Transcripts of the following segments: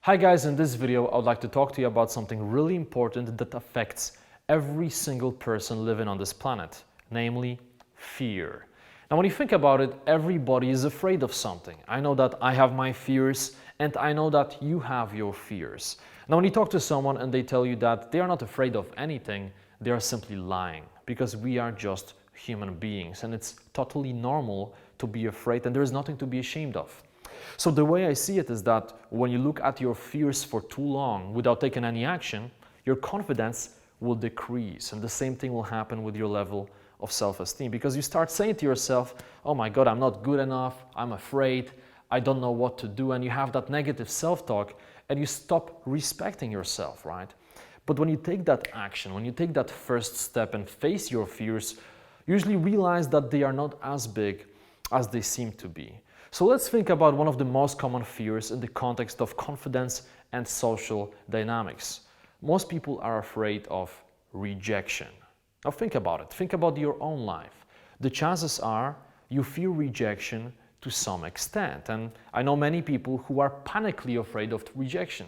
Hi guys, in this video I would like to talk to you about something really important that affects every single person living on this planet, namely fear. Now when you think about it, everybody is afraid of something. I know that I have my fears and I know that you have your fears. Now when you talk to someone and they tell you that they are not afraid of anything, they are simply lying, because we are just human beings and it's totally normal to be afraid and there is nothing to be ashamed of. So the way I see it is that when you look at your fears for too long without taking any action, your confidence will decrease, and the same thing will happen with your level of self-esteem, because you start saying to yourself, oh my God, I'm not good enough, I'm afraid, I don't know what to do, and you have that negative self-talk and you stop respecting yourself, right? But when you take that action, when you take that first step and face your fears, you usually realize that they are not as big as they seem to be. So let's think about one of the most common fears in the context of confidence and social dynamics. Most people are afraid of rejection. Now think about it. Think about your own life. The chances are you fear rejection to some extent. And I know many people who are panically afraid of rejection,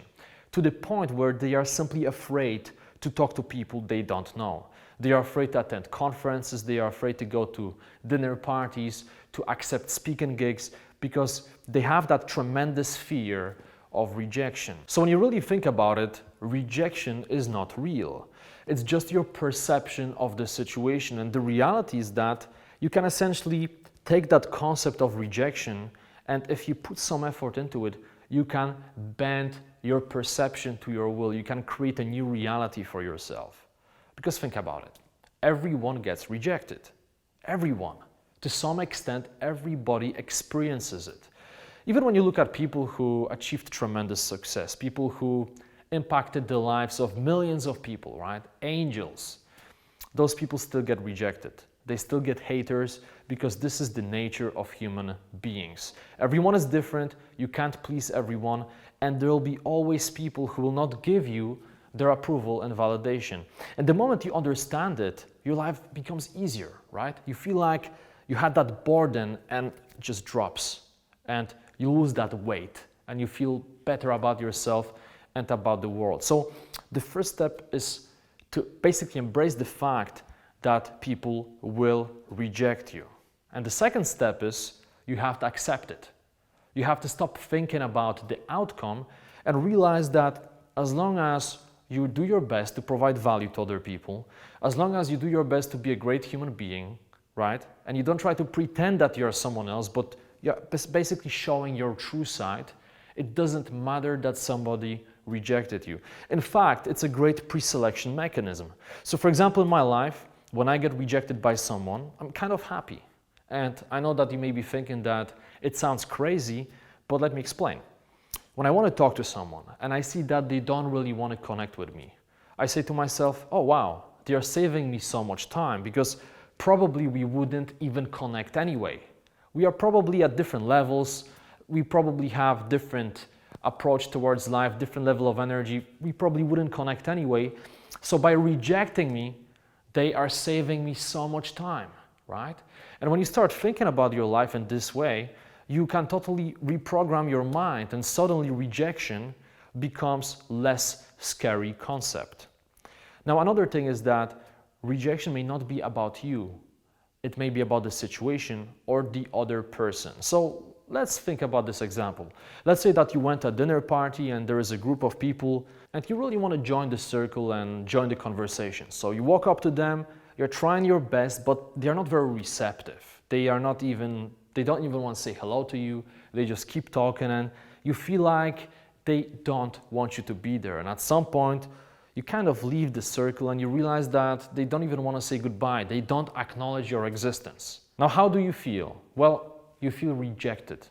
to the point where they are simply afraid to talk to people they don't know. They are afraid to attend conferences, they are afraid to go to dinner parties, to accept speaking gigs, because they have that tremendous fear of rejection. So when you really think about it, rejection is not real. It's just your perception of the situation, and the reality is that you can essentially take that concept of rejection, and if you put some effort into it, you can bend your perception to your will. You can create a new reality for yourself. Because think about it, everyone gets rejected. Everyone. To some extent, everybody experiences it. Even when you look at people who achieved tremendous success, people who impacted the lives of millions of people, right? Angels. Those people still get rejected. They still get haters, because this is the nature of human beings. Everyone is different, you can't please everyone, and there will be always people who will not give you their approval and validation. And the moment you understand it, your life becomes easier, right? You feel like you had that burden and it just drops, and you lose that weight and you feel better about yourself and about the world. So the first step is to basically embrace the fact that people will reject you. And the second step is you have to accept it. You have to stop thinking about the outcome and realize that as long as you do your best to provide value to other people, as long as you do your best to be a great human being, right? And you don't try to pretend that you're someone else, but you're basically showing your true side, it doesn't matter that somebody rejected you. In fact, it's a great pre-selection mechanism. So for example, in my life, when I get rejected by someone, I'm kind of happy. And I know that you may be thinking that it sounds crazy, but let me explain. When I want to talk to someone and I see that they don't really want to connect with me, I say to myself, oh wow, they are saving me so much time, because probably we wouldn't even connect anyway. We are probably at different levels, we probably have different approach towards life, different level of energy, we probably wouldn't connect anyway. So by rejecting me, they are saving me so much time, right? And when you start thinking about your life in this way, you can totally reprogram your mind, and suddenly rejection becomes less scary concept. Now another thing is that rejection may not be about you. It may be about the situation or the other person. So let's think about this example. Let's say that you went to a dinner party and there is a group of people and you really want to join the circle and join the conversation. So you walk up to them, you're trying your best, but they're not very receptive. They don't even want to say hello to you. They just keep talking and you feel like they don't want you to be there. And at some point, you kind of leave the circle and you realize that they don't even want to say goodbye. They don't acknowledge your existence. Now, how do you feel? Well, you feel rejected.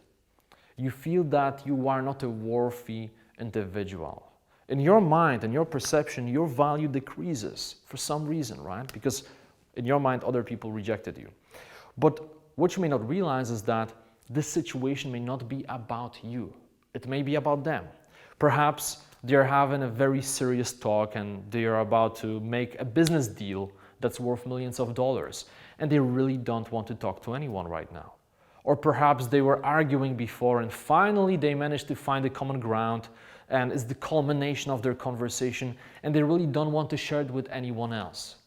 You feel that you are not a worthy individual. In your mind and your perception, your value decreases for some reason, right? Because in your mind, other people rejected you. But what you may not realize is that this situation may not be about you. It may be about them. Perhaps they're having a very serious talk and they are about to make a business deal that's worth millions of dollars, and they really don't want to talk to anyone right now. Or perhaps they were arguing before and finally they managed to find a common ground and it's the culmination of their conversation, and they really don't want to share it with anyone else.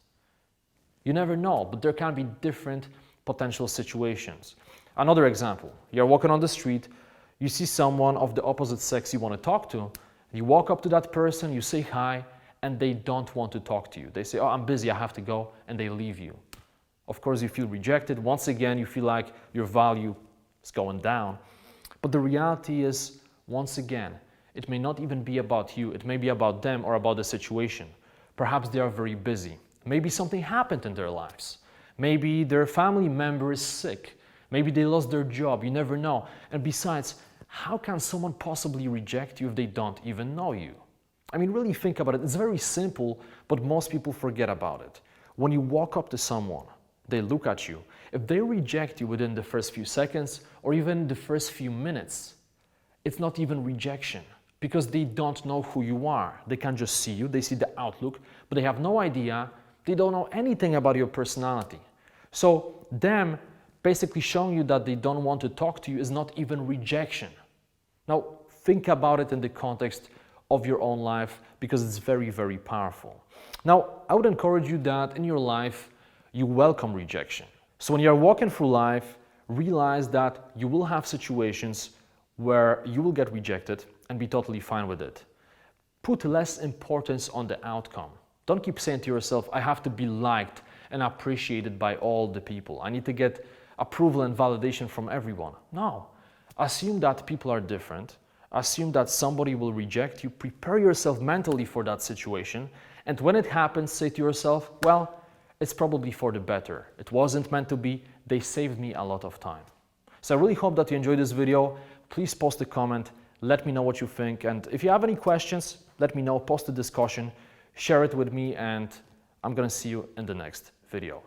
You never know, but there can be different potential situations. Another example, you're walking on the street, you see someone of the opposite sex you want to talk to, you walk up to that person, you say hi, and they don't want to talk to you. They say, oh, I'm busy, I have to go, and they leave you. Of course, you feel rejected. Once again, you feel like your value is going down. But the reality is, once again, it may not even be about you. It may be about them or about the situation. Perhaps they are very busy. Maybe something happened in their lives. Maybe their family member is sick. Maybe they lost their job. You never know. And besides, how can someone possibly reject you if they don't even know you? I mean, really think about it. It's very simple, but most people forget about it. When you walk up to someone, they look at you. If they reject you within the first few seconds or even the first few minutes, it's not even rejection because they don't know who you are. They can just see you, they see the outlook, but they have no idea, they don't know anything about your personality. So them basically showing you that they don't want to talk to you is not even rejection. Now, think about it in the context of your own life because it's very, very powerful. Now, I would encourage you that in your life, you welcome rejection. So when you're walking through life, realize that you will have situations where you will get rejected and be totally fine with it. Put less importance on the outcome. Don't keep saying to yourself, I have to be liked and appreciated by all the people. I need to get approval and validation from everyone. No. Assume that people are different. Assume that somebody will reject you. Prepare yourself mentally for that situation. And when it happens, say to yourself, well, it's probably for the better. It wasn't meant to be. They saved me a lot of time. So I really hope that you enjoyed this video. Please post a comment. Let me know what you think. And if you have any questions, let me know. Post a discussion. Share it with me. And I'm going to see you in the next video.